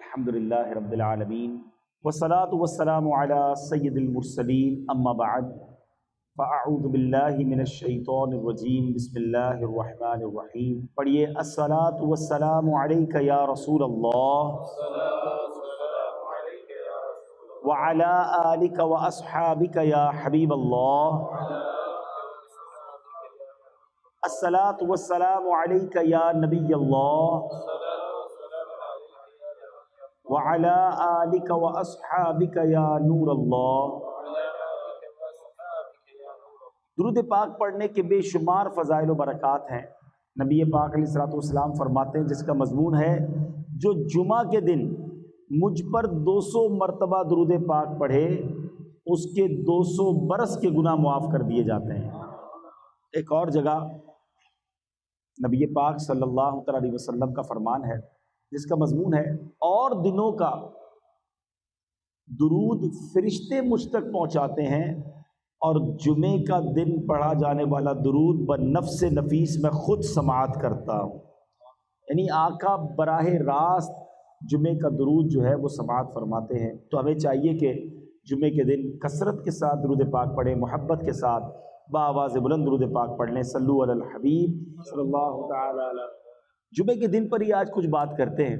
الحمدللہ رب العالمین والصلاة والسلام علی سید المرسلین اما بعد فاعوذ باللہ من الشیطان الرجیم بسم اللہ الرحمن الرحیم. پڑھیے الصلاة والسلام علیک یا رسول اللہ وعلی آلک واصحابک یا حبیب اللہ. الصلاة والسلام علیک یا نبی اللہ وعلی آلک واصحابک یا نور اللہ. درود پاک پڑھنے کے بے شمار فضائل و برکات ہیں. نبی پاک علیہ الصلوۃ والسلام فرماتے ہیں جس کا مضمون ہے جو جمعہ کے دن مجھ پر 200 مرتبہ درود پاک پڑھے اس کے 200 برس کے گناہ معاف کر دیے جاتے ہیں. ایک اور جگہ نبی پاک صلی اللہ علیہ وسلم کا فرمان ہے جس کا مضمون ہے اور دنوں کا درود فرشتے مجھ تک پہنچاتے ہیں اور جمعے کا دن پڑھا جانے والا درود بنفس نفیس میں خود سماعت کرتا ہوں. یعنی آقا براہ راست جمعے کا درود جو ہے وہ سماعت فرماتے ہیں. تو ہمیں چاہیے کہ جمعے کے دن کثرت کے ساتھ درود پاک پڑھیں، محبت کے ساتھ بآواز بلند درود پاک پڑھ لیں. صلو علی الحبیب صلی اللہ تعالی علیہ. جمعے کے دن پر ہی آج کچھ بات کرتے ہیں.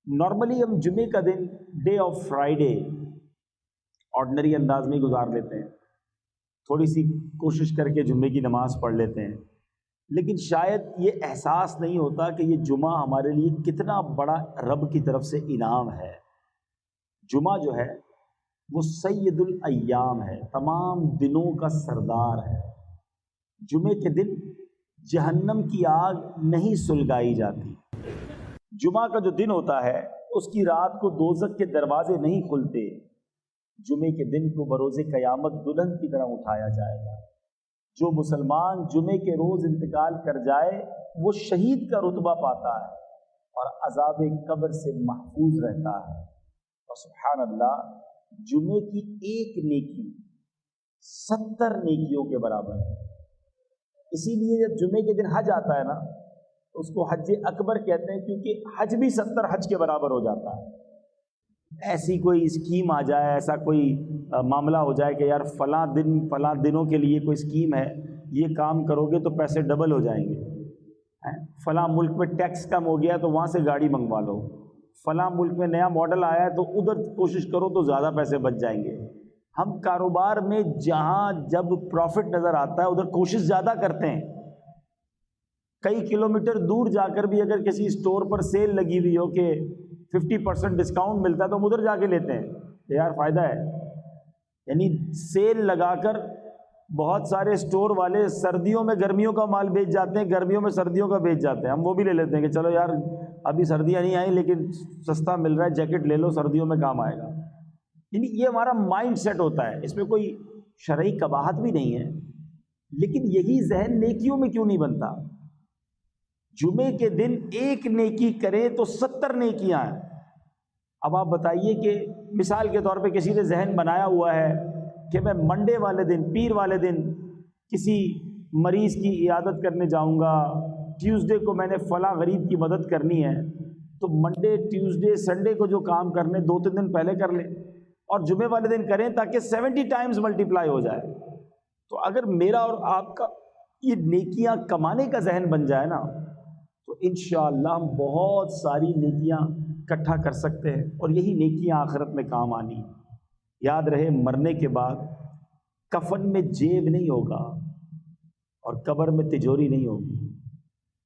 نارملی ہم جمعے کا دن ڈے آف فرائیڈے آرڈنری انداز میں گزار لیتے ہیں، تھوڑی سی کوشش کر کے جمعے کی نماز پڑھ لیتے ہیں، لیکن شاید یہ احساس نہیں ہوتا کہ یہ جمعہ ہمارے لیے کتنا بڑا رب کی طرف سے انعام ہے. جمعہ جو ہے وہ سید الایام ہے، تمام دنوں کا سردار ہے. جمعے کے دن جہنم کی آگ نہیں سلگائی جاتی. جمعہ کا جو دن ہوتا ہے اس کی رات کو دوزخ کے دروازے نہیں کھلتے. جمعے کے دن کو بروز قیامت دلہن کی طرح اٹھایا جائے گا. جو مسلمان جمعے کے روز انتقال کر جائے وہ شہید کا رتبہ پاتا ہے اور عذاب قبر سے محفوظ رہتا ہے. اور سبحان اللہ، جمعے کی ایک نیکی 70 نیکیوں کے برابر ہے. اسی لیے جب جمعے کے دن حج آتا ہے نا تو اس کو حج اکبر کہتے ہیں، کیونکہ حج بھی 70 حج کے برابر ہو جاتا ہے. ایسی کوئی اسکیم آ جائے، ایسا کوئی معاملہ ہو جائے کہ یار فلاں دنوں کے لیے کوئی اسکیم ہے، یہ کام کرو گے تو پیسے ڈبل ہو جائیں گے. فلاں ملک میں ٹیکس کم ہو گیا تو وہاں سے گاڑی منگوا لو. فلاں ملک میں نیا ماڈل آیا ہے تو ادھر کوشش کرو تو زیادہ پیسے بچ جائیں گے. ہم کاروبار میں جہاں جب پروفٹ نظر آتا ہے ادھر کوشش زیادہ کرتے ہیں. کئی کلومیٹر دور جا کر بھی اگر کسی اسٹور پر سیل لگی ہوئی ہو کہ 50% ڈسکاؤنٹ ملتا ہے تو ہم ادھر جا کے لیتے ہیں کہ یار فائدہ ہے. یعنی سیل لگا کر بہت سارے اسٹور والے سردیوں میں گرمیوں کا مال بیچ جاتے ہیں، گرمیوں میں سردیوں کا بیچ جاتے ہیں. ہم وہ بھی لے لیتے ہیں کہ چلو یار ابھی سردیاں نہیں آئیں لیکن سستا مل رہا ہے، جیکٹ لے لو، سردیوں میں کام آئے گا. یعنی یہ ہمارا مائنڈ سیٹ ہوتا ہے، اس میں کوئی شرعی قباحت بھی نہیں ہے. لیکن یہی ذہن نیکیوں میں کیوں نہیں بنتا؟ جمعے کے دن ایک نیکی کرے تو 70 نیکیاں ہیں. اب آپ بتائیے کہ مثال کے طور پہ کسی نے ذہن بنایا ہوا ہے کہ میں منڈے والے دن، پیر والے دن کسی مریض کی عیادت کرنے جاؤں گا، ٹیوزڈے کو میں نے فلاں غریب کی مدد کرنی ہے، تو منڈے ٹیوزڈے سنڈے کو جو کام کرنے 2-3 دن پہلے کر لیں اور جمعے والے دن کریں تاکہ 70 ٹائمز ملٹیپلائی ہو جائے. تو اگر میرا اور آپ کا یہ نیکیاں کمانے کا ذہن بن جائے نا تو انشاءاللہ ہم بہت ساری نیکیاں اکٹھا کر سکتے ہیں اور یہی نیکیاں آخرت میں کام آنی. یاد رہے مرنے کے بعد کفن میں جیب نہیں ہوگا اور قبر میں تجوری نہیں ہوگی.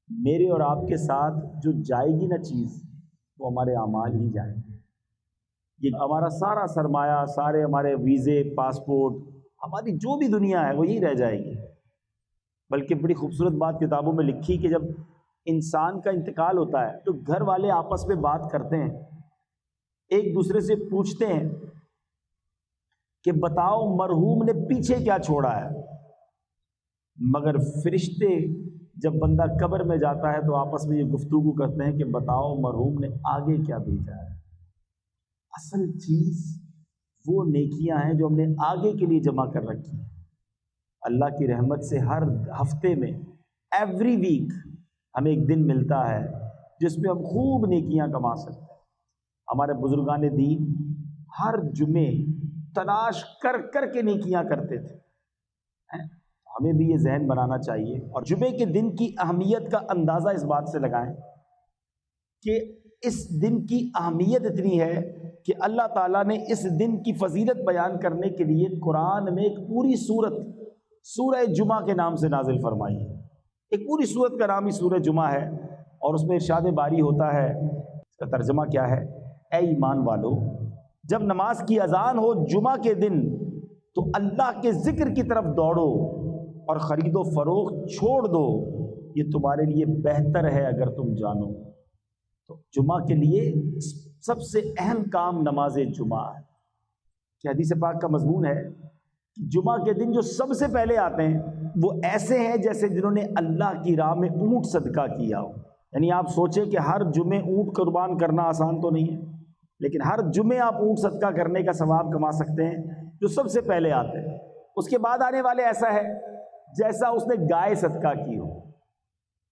میرے اور آپ کے ساتھ جو جائے گی نا چیز وہ ہمارے اعمال ہی جائیں گے. یہ ہمارا سارا سرمایہ، سارے ہمارے ویزے، پاسپورٹ، ہماری جو بھی دنیا ہے وہ یہی رہ جائے گی. بلکہ بڑی خوبصورت بات کتابوں میں لکھی کہ جب انسان کا انتقال ہوتا ہے تو گھر والے آپس میں بات کرتے ہیں، ایک دوسرے سے پوچھتے ہیں کہ بتاؤ مرحوم نے پیچھے کیا چھوڑا ہے. مگر فرشتے جب بندہ قبر میں جاتا ہے تو آپس میں یہ گفتگو کرتے ہیں کہ بتاؤ مرحوم نے آگے کیا بھیجا ہے. اصل چیز وہ نیکیاں ہیں جو ہم نے آگے کے لیے جمع کر رکھی ہیں. اللہ کی رحمت سے ہر ہفتے میں ایوری ویک ہمیں ایک دن ملتا ہے جس میں ہم خوب نیکیاں کما سکتے ہیں. ہمارے بزرگان دین ہر جمعے تلاش کر کر کے نیکیاں کرتے تھے. ہمیں بھی یہ ذہن بنانا چاہیے. اور جمعے کے دن کی اہمیت کا اندازہ اس بات سے لگائیں کہ اس دن کی اہمیت اتنی ہے کہ اللہ تعالیٰ نے اس دن کی فضیلت بیان کرنے کے لیے قرآن میں ایک پوری سورت سورہ جمعہ کے نام سے نازل فرمائی ہے. ایک پوری سورت کا نام ہی سورہ جمعہ ہے. اور اس میں ارشاد باری ہوتا ہے, اس کا ترجمہ کیا ہے؟ اے ایمان والو, جب نماز کی اذان ہو جمعہ کے دن تو اللہ کے ذکر کی طرف دوڑو اور خرید و فروخت چھوڑ دو, یہ تمہارے لیے بہتر ہے اگر تم جانو. تو جمعہ کے لیے سب سے اہم کام نماز جمعہ ہے. کہ حدیث پاک کا مضمون ہے کہ جمعہ کے دن جو سب سے پہلے آتے ہیں وہ ایسے ہیں جیسے جنہوں نے اللہ کی راہ میں اونٹ صدقہ کیا ہو. یعنی آپ سوچیں کہ ہر جمعے اونٹ قربان کرنا آسان تو نہیں ہے, لیکن ہر جمعے آپ اونٹ صدقہ کرنے کا ثواب کما سکتے ہیں جو سب سے پہلے آتے ہیں. اس کے بعد آنے والے ایسا ہے جیسا اس نے گائے صدقہ کی ہو.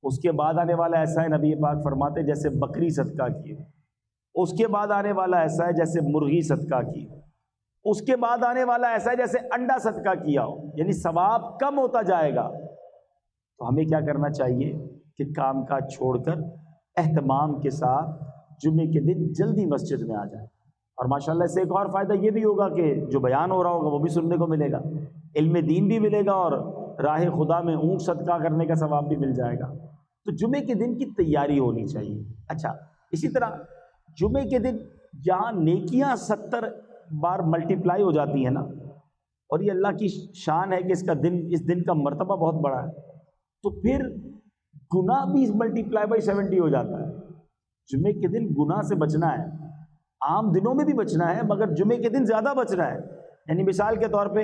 اس کے بعد آنے والا ایسا ہے, نبی پاک فرماتے جیسے بکری صدقہ کی ہو. اس کے بعد آنے والا ایسا ہے جیسے مرغی صدقہ کی ہو. اس کے بعد آنے والا ایسا ہے جیسے انڈا صدقہ کیا ہو. یعنی ثواب کم ہوتا جائے گا. تو ہمیں کیا کرنا چاہیے کہ کام کاج چھوڑ کر اہتمام کے ساتھ جمعے کے دن جلدی مسجد میں آ جائیں. اور ماشاءاللہ اس سے ایک اور فائدہ یہ بھی ہوگا کہ جو بیان ہو رہا ہوگا وہ بھی سننے کو ملے گا, علم دین بھی ملے گا, اور راہ خدا میں اونٹ صدقہ کرنے کا ثواب بھی مل جائے گا. تو جمعے کے دن کی تیاری ہونی چاہیے. اچھا, اسی طرح جمعے کے دن جہاں نیکیاں 70 بار ملٹیپلائی ہو جاتی ہیں نا, اور یہ اللہ کی شان ہے کہ اس دن کا مرتبہ بہت بڑا ہے, تو پھر گناہ بھی ملٹیپلائی بائی 70 ہو جاتا ہے. جمعے کے دن گناہ سے بچنا ہے. عام دنوں میں بھی بچنا ہے مگر جمعے کے دن زیادہ بچنا ہے. یعنی مثال کے طور پہ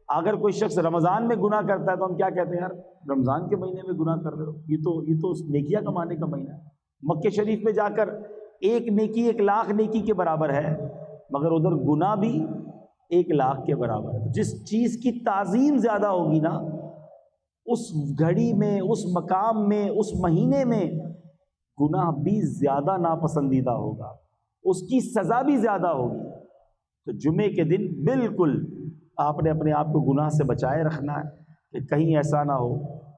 اگر کوئی شخص رمضان میں گناہ کرتا ہے تو ہم کیا کہتے ہیں, یار رمضان کے مہینے میں گناہ کر رہے ہو, یہ تو نیکیاں کمانے کا مہینہ ہے. مکہ شریف میں جا کر ایک نیکی 1,00,000 نیکی کے برابر ہے, مگر ادھر گناہ بھی 1,00,000 کے برابر ہے. جس چیز کی تعظیم زیادہ ہوگی نا, اس گھڑی میں, اس مقام میں, اس مہینے میں گناہ بھی زیادہ ناپسندیدہ ہوگا, اس کی سزا بھی زیادہ ہوگی. تو جمعے کے دن بالکل آپ نے اپنے آپ کو گناہ سے بچائے رکھنا ہے کہ کہیں ایسا نہ ہو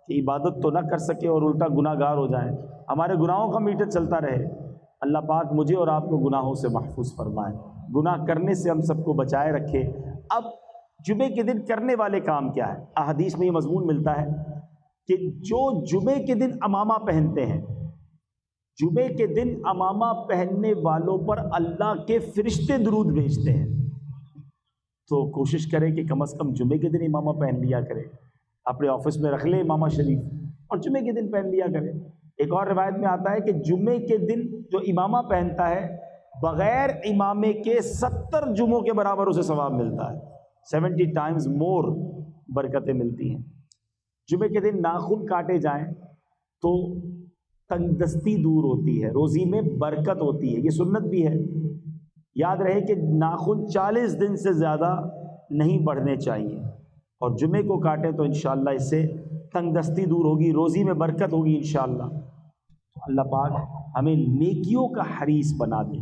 کہ عبادت تو نہ کر سکے اور الٹا گناہ گار ہو جائیں. ہمارے گناہوں کا میٹر چلتا رہے. اللہ پاک مجھے اور آپ کو گناہوں سے محفوظ فرمائے, گناہ کرنے سے ہم سب کو بچائے رکھے. اب جمعے کے دن کرنے والے کام کیا ہے؟ احادیث میں یہ مضمون ملتا ہے کہ جو جمعے کے دن عمامہ پہنتے ہیں, جمعے کے دن عمامہ پہننے والوں پر اللہ کے فرشتے درود بھیجتے ہیں. تو کوشش کریں کہ کم از کم جمعے کے دن امامہ پہن لیا کرے. اپنے آفس میں رکھ لے امامہ شریف اور جمعے کے دن پہن لیا کرے. ایک اور روایت میں آتا ہے کہ جمعے کے دن جو امامہ پہنتا ہے بغیر امامے کے 70 جمعوں کے برابر اسے ثواب ملتا ہے. 70 ٹائمز مور برکتیں ملتی ہیں. جمعے کے دن ناخن کاٹے جائیں تو تنگ دستی دور ہوتی ہے, روزی میں برکت ہوتی ہے. یہ سنت بھی ہے. یاد رہے کہ ناخن 40 دن سے زیادہ نہیں بڑھنے چاہیے, اور جمعے کو کاٹیں تو انشاءاللہ اس سے تنگ دستی دور ہوگی, روزی میں برکت ہوگی انشاءاللہ. تو اللہ پاک ہمیں نیکیوں کا حریص بنا دے.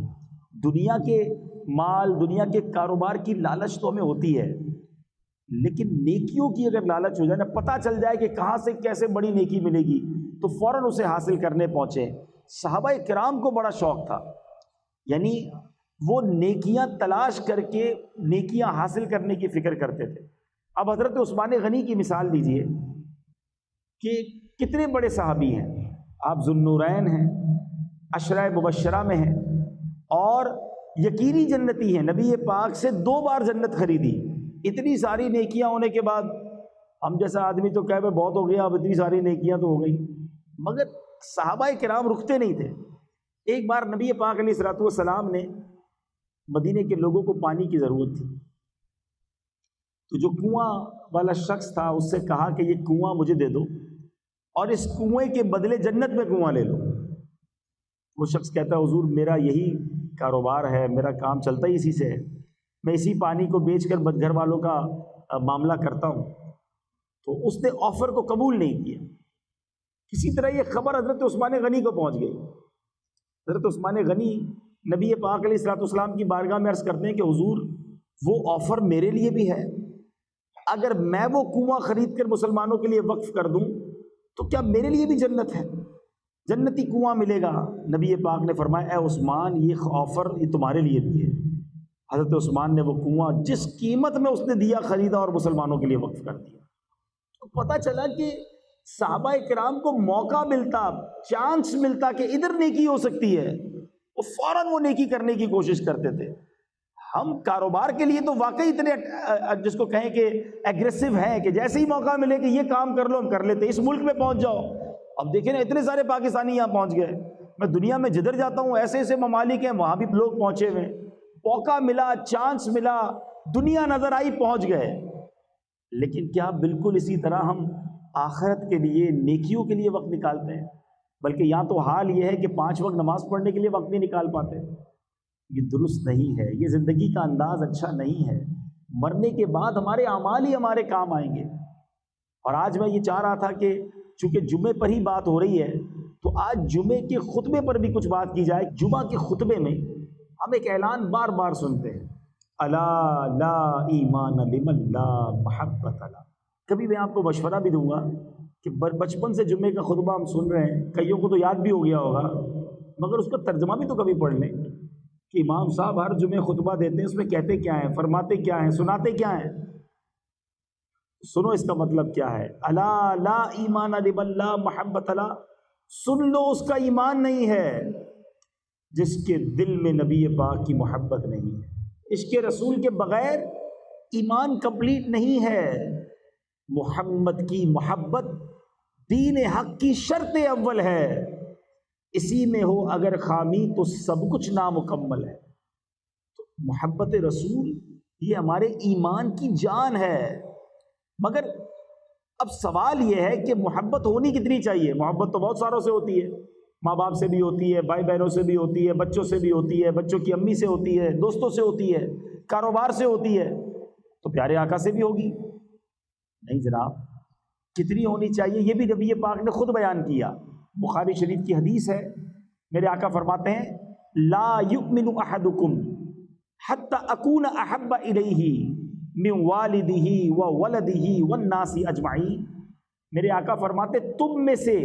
دنیا کے مال, دنیا کے کاروبار کی لالچ تو ہمیں ہوتی ہے, لیکن نیکیوں کی اگر لالچ ہو جائے نا, پتہ چل جائے کہ کہاں سے کیسے بڑی نیکی ملے گی, تو فوراً اسے حاصل کرنے پہنچے. صحابہ کرام کو بڑا شوق تھا, یعنی وہ نیکیاں تلاش کر کے نیکیاں حاصل کرنے کی فکر کرتے تھے. اب حضرت عثمان غنی کی مثال لیجئے کہ کتنے بڑے صحابی ہیں. آپ ذوالنورین ہیں, عشرہ مبشرہ میں ہیں, اور یقینی جنتی ہیں. نبی پاک سے 2 بار جنت خریدی. اتنی ساری نیکیاں ہونے کے بعد ہم جیسا آدمی تو کہے بہت ہو گیا, اب اتنی ساری نیکیاں تو ہو گئی, مگر صحابہ کرام رکتے نہیں تھے. ایک بار نبی پاک علیہ الصلوۃ والسلام نے مدینے کے لوگوں کو پانی کی ضرورت تھی, تو جو کنواں والا شخص تھا اس سے کہا کہ یہ کنواں مجھے دے دو اور اس کنویں کے بدلے جنت میں کنواں لے لو. وہ شخص کہتا ہے حضور میرا یہی کاروبار ہے, میرا کام چلتا ہی اسی سے ہے, میں اسی پانی کو بیچ کر گھر والوں کا معاملہ کرتا ہوں. تو اس نے آفر کو قبول نہیں کیا. کسی طرح یہ خبر حضرت عثمان غنی کو پہنچ گئی. حضرت عثمان غنی نبی پاک علیہ الصلوۃ والسلام کی بارگاہ میں عرض کرتے ہیں کہ حضور وہ آفر میرے لیے بھی ہے، اگر میں وہ کنواں خرید کر مسلمانوں کے لیے وقف کر دوں تو کیا میرے لیے بھی جنت ہے، جنتی کنواں ملے گا؟ نبی پاک نے فرمایا اے عثمان یہ آفر یہ تمہارے لیے بھی ہے۔ حضرت عثمان نے وہ کنواں جس قیمت میں اس نے دیا خریدا اور مسلمانوں کے لیے وقف کر دیا۔ تو پتہ چلا کہ صحابہ کرام کو موقع ملتا، چانس ملتا کہ ادھر نیکی ہو سکتی ہے، وہ فوراً وہ نیکی کرنے کی کوشش کرتے تھے۔ ہم کاروبار کے لیے تو واقعی اتنے جس کو کہیں کہ ایگریسو ہیں کہ جیسے ہی موقع ملے کہ یہ کام کر لو ہم کر لیتے، اس ملک میں پہنچ جاؤ۔ اب دیکھیں نا اتنے سارے پاکستانی یہاں پہنچ گئے، میں دنیا میں جدھر جاتا ہوں ایسے ایسے ممالک ہیں وہاں بھی لوگ پہنچے ہوئے، موقع ملا، چانس ملا، دنیا نظر آئی، پہنچ گئے۔ لیکن کیا بالکل اسی طرح ہم آخرت کے لیے نیکیوں کے لیے وقت نکالتے ہیں؟ بلکہ یہاں تو حال یہ ہے کہ 5 وقت نماز پڑھنے کے لیے وقت نہیں نکال پاتے۔ یہ درست نہیں ہے، یہ زندگی کا انداز اچھا نہیں ہے۔ مرنے کے بعد ہمارے اعمال ہی ہمارے کام آئیں گے۔ اور آج میں یہ چاہ رہا تھا کہ چونکہ جمعے پر ہی بات ہو رہی ہے تو آج جمعے کے خطبے پر بھی کچھ بات کی جائے۔ جمعہ کے خطبے میں ہم ایک اعلان بار بار سنتے ہیں، الا لا ایمان لمن لا محبت له۔ کبھی میں آپ کو مشورہ بھی دوں گا کہ بچپن سے جمعے کا خطبہ ہم سن رہے ہیں، کئیوں کو تو یاد بھی ہو گیا ہوگا، مگر اس کا ترجمہ بھی تو کبھی پڑھ لیں کہ امام صاحب ہر جمعے خطبہ دیتے ہیں، اس میں کہتے کیا ہیں، فرماتے کیا ہیں، سناتے کیا ہیں۔ سنو اس کا مطلب کیا ہے، الا لا ایمان لمن لا محبت له، سن لو اس کا ایمان نہیں ہے جس کے دل میں نبی پاک کی محبت نہیں ہے۔ عشق رسول کے بغیر ایمان کمپلیٹ نہیں ہے۔ محمد کی محبت دین حق کی شرط اول ہے، اسی میں ہو اگر خامی تو سب کچھ نامکمل ہے۔ تو محبت رسول یہ ہمارے ایمان کی جان ہے۔ مگر اب سوال یہ ہے کہ محبت ہونی کتنی چاہیے؟ محبت تو بہت ساروں سے ہوتی ہے، ماں باپ سے بھی ہوتی ہے، بھائی بہنوں سے بھی ہوتی ہے، بچوں سے بھی ہوتی ہے، بچوں کی امی سے ہوتی ہے، دوستوں سے ہوتی ہے، کاروبار سے ہوتی ہے، تو پیارے آقا سے بھی ہوگی؟ نہیں جناب، کتنی ہونی چاہیے یہ بھی نبی پاک نے خود بیان کیا۔ بخاری شریف کی حدیث ہے، میرے آقا فرماتے ہیں لا یؤمن احدکم حتی اکون احب الیہ من والدہ وولدہ والناس اجمعین۔ میرے آقا فرماتے تم میں سے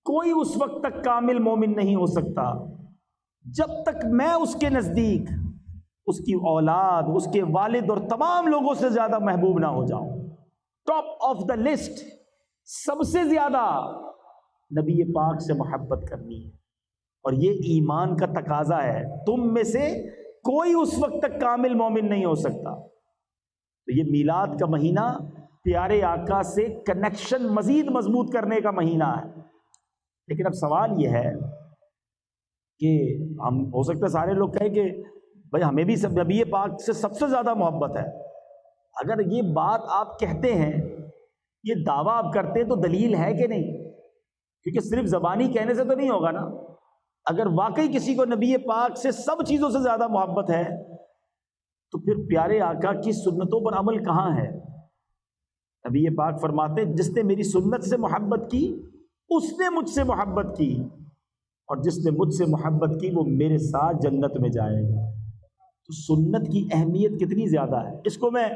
کوئی اس وقت تک کامل مومن نہیں ہو سکتا جب تک میں اس کے نزدیک اس کی اولاد، اس کے والد اور تمام لوگوں سے زیادہ محبوب نہ ہو جاؤں۔ ٹاپ آف دا لسٹ، سب سے زیادہ نبی پاک سے محبت کرنی ہے، اور یہ ایمان کا تقاضا ہے۔ تم میں سے کوئی اس وقت تک کامل مومن نہیں ہو سکتا۔ تو یہ میلاد کا مہینہ پیارے آقا سے کنیکشن مزید مضبوط کرنے کا مہینہ ہے۔ لیکن اب سوال یہ ہے کہ ہم ہو سکتا ہے سارے لوگ کہیں کہ بھائی ہمیں بھی نبی پاک سے سب سے زیادہ محبت ہے۔ اگر یہ بات آپ کہتے ہیں، یہ دعویٰ آپ کرتے ہیں، تو دلیل ہے کہ نہیں؟ کیونکہ صرف زبانی کہنے سے تو نہیں ہوگا نا۔ اگر واقعی کسی کو نبی پاک سے سب چیزوں سے زیادہ محبت ہے تو پھر پیارے آقا کی سنتوں پر عمل کہاں ہے؟ نبی پاک فرماتے ہیں جس نے میری سنت سے محبت کی اس نے مجھ سے محبت کی، اور جس نے مجھ سے محبت کی وہ میرے ساتھ جنت میں جائے گا۔ تو سنت کی اہمیت کتنی زیادہ ہے، اس کو میں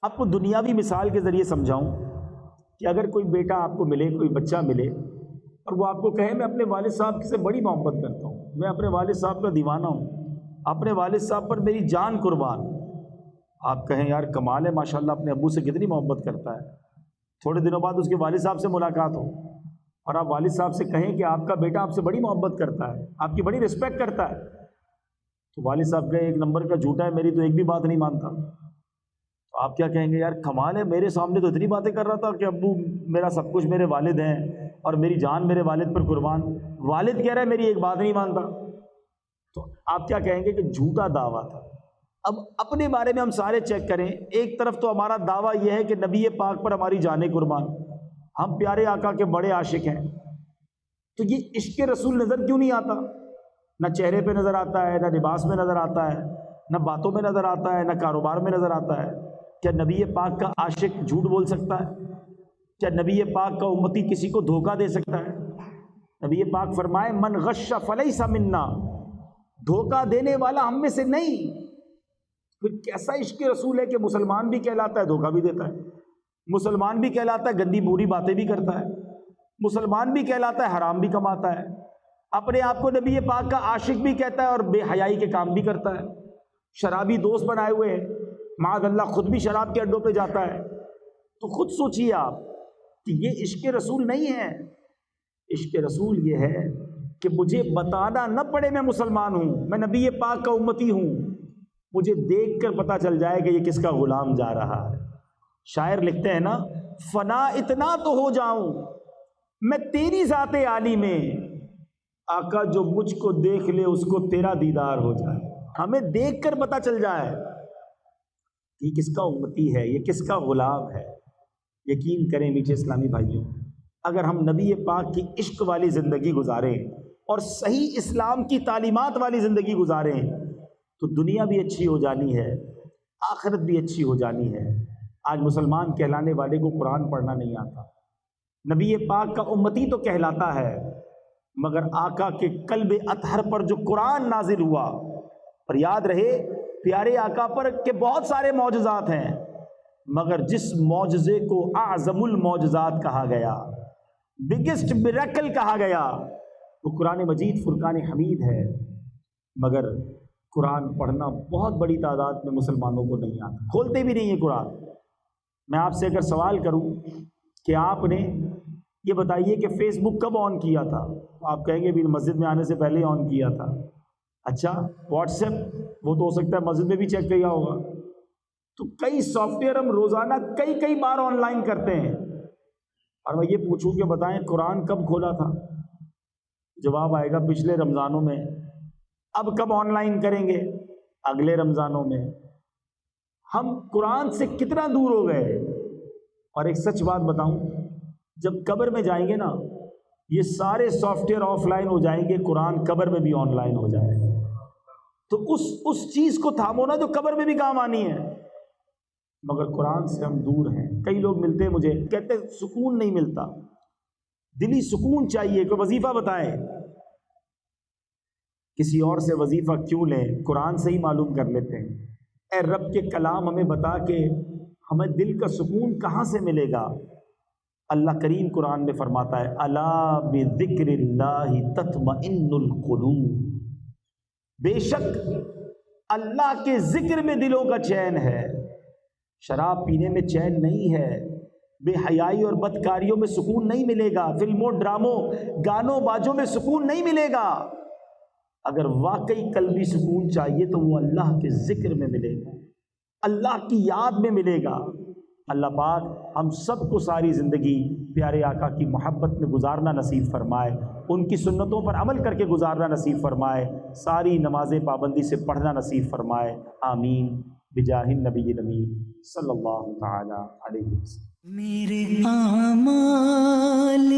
آپ کو دنیاوی مثال کے ذریعے سمجھاؤں کہ اگر کوئی بیٹا آپ کو ملے، کوئی بچہ ملے، اور وہ آپ کو کہے میں اپنے والد صاحب سے بڑی محبت کرتا ہوں، میں اپنے والد صاحب کا دیوانہ ہوں، اپنے والد صاحب پر میری جان قربان۔ آپ کہیں یار کمال ہے، ماشاءاللہ اپنے ابو سے کتنی محبت کرتا ہے۔ تھوڑے دنوں بعد اس کے والد صاحب سے ملاقات ہو اور آپ والد صاحب سے کہیں کہ آپ کا بیٹا آپ سے بڑی محبت کرتا ہے، آپ کی بڑی رسپیکٹ کرتا ہے، تو والد صاحب کہیں ایک نمبر کا جھوٹا ہے، میری تو ایک بھی بات نہیں مانتا۔ تو آپ کیا کہیں گے؟ یار کمال ہے، میرے سامنے تو اتنی باتیں کر رہا تھا کہ ابو میرا سب کچھ، میرے والد ہیں اور میری جان میرے والد پر قربان، والد کہہ رہا ہے میری ایک بات نہیں مانتا۔ تو آپ کیا کہیں گے کہ جھوٹا دعویٰ تھا۔ اب اپنے بارے میں ہم سارے چیک کریں، ایک طرف تو ہمارا دعویٰ یہ ہے کہ نبی پاک پر ہماری جانیں قربان، ہم پیارے آقا کے بڑے عاشق ہیں، تو یہ عشق رسول نظر کیوں نہیں آتا؟ نہ چہرے پہ نظر آتا ہے، نہ لباس میں نظر آتا ہے، نہ باتوں میں نظر آتا ہے، نہ کاروبار میں نظر آتا ہے۔ کیا نبی پاک کا عاشق جھوٹ بول سکتا ہے؟ کیا نبی پاک کا امتی کسی کو دھوکہ دے سکتا ہے؟ نبی پاک فرمائے من غش فلیس منا، دھوکہ دینے والا ہم میں سے نہیں۔ پھر کیسا عشق رسول ہے کہ مسلمان بھی کہلاتا ہے دھوکہ بھی دیتا ہے، مسلمان بھی کہلاتا ہے گندی بری باتیں بھی کرتا ہے، مسلمان بھی کہلاتا ہے حرام بھی کماتا ہے، اپنے آپ کو نبی پاک کا عاشق بھی کہتا ہے اور بے حیائی کے کام بھی کرتا ہے، شرابی دوست بنائے ہوئے ہیں، معاذ اللہ خود بھی شراب کے اڈوں پہ جاتا ہے۔ تو خود سوچئے آپ کہ یہ عشق رسول نہیں ہے۔ عشق رسول یہ ہے کہ مجھے بتانا نہ پڑے میں مسلمان ہوں، میں نبی پاک کا امتی ہوں، مجھے دیکھ کر پتہ چل جائے کہ یہ کس کا غلام جا رہا ہے۔ شاعر لکھتے ہیں نا، فنا اتنا تو ہو جاؤں میں تیری ذات عالی میں، آقا جو مجھ کو دیکھ لے اس کو تیرا دیدار ہو جائے۔ ہمیں دیکھ کر پتہ چل جائے یہ کس کا امتی ہے، یہ کس کا غلام ہے۔ یقین کریں میٹھے اسلامی بھائیوں، اگر ہم نبی پاک کی عشق والی زندگی گزاریں اور صحیح اسلام کی تعلیمات والی زندگی گزاریں تو دنیا بھی اچھی ہو جانی ہے، آخرت بھی اچھی ہو جانی ہے۔ آج مسلمان کہلانے والے کو قرآن پڑھنا نہیں آتا، نبی پاک کا امتی تو کہلاتا ہے، مگر آقا کے قلب اطہر پر جو قرآن نازل ہوا، اور یاد رہے پیارے آقا پر کہ بہت سارے معجزات ہیں، مگر جس معجزے کو اعظم المعجزات کہا گیا، بگسٹ میریکل کہا گیا، وہ قرآن مجید فرقان حمید ہے۔ مگر قرآن پڑھنا بہت بڑی تعداد میں مسلمانوں کو نہیں آتا، کھولتے بھی نہیں ہے قرآن۔ میں آپ سے اگر سوال کروں کہ آپ نے یہ بتائیے کہ فیس بک کب آن کیا تھا، آپ کہیں گے بھی مسجد میں آنے سے پہلے آن کیا تھا۔ اچھا واٹس ایپ، وہ تو ہو سکتا ہے مسجد میں بھی چیک کیا ہوگا۔ تو کئی سافٹ ویئر ہم روزانہ کئی بار آن لائن کرتے ہیں، اور میں یہ پوچھوں کہ بتائیں قرآن کب کھولا تھا؟ جواب آئے گا پچھلے رمضانوں میں۔ اب کب آن لائن کریں گے؟ اگلے رمضانوں میں۔ ہم قرآن سے کتنا دور ہو گئے۔ اور ایک سچ بات بتاؤں، جب قبر میں جائیں گے نا، یہ سارے سافٹ ویئر آف لائن ہو جائیں گے، قرآن قبر میں بھی آن لائن ہو جائے گا۔ تو اس چیز کو تھامو نا جو قبر میں بھی کام آنی ہے۔ مگر قرآن سے ہم دور ہیں۔ کئی لوگ ملتے ہیں مجھے، کہتے ہیں سکون نہیں ملتا، دلی سکون چاہیے، کوئی وظیفہ بتائیں۔ کسی اور سے وظیفہ کیوں لیں، قرآن سے ہی معلوم کر لیتے ہیں۔ اے رب کے کلام ہمیں بتا کہ ہمیں دل کا سکون کہاں سے ملے گا۔ اللہ کریم قرآن میں فرماتا ہے، الا بذکر اللہ تطمئن القلوب، بے شک اللہ کے ذکر میں دلوں کا چین ہے۔ شراب پینے میں چین نہیں ہے، بے حیائی اور بدکاریوں میں سکون نہیں ملے گا، فلموں ڈراموں گانوں باجوں میں سکون نہیں ملے گا۔ اگر واقعی قلبی سکون چاہیے تو وہ اللہ کے ذکر میں ملے گا، اللہ کی یاد میں ملے گا۔ اللہ پاک ہم سب کو ساری زندگی پیارے آقا کی محبت میں گزارنا نصیب فرمائے، ان کی سنتوں پر عمل کر کے گزارنا نصیب فرمائے، ساری نمازیں پابندی سے پڑھنا نصیب فرمائے، آمین بجاہ النبی الامین صلی اللہ تعالی علیہ وسلم۔ میرے اعمال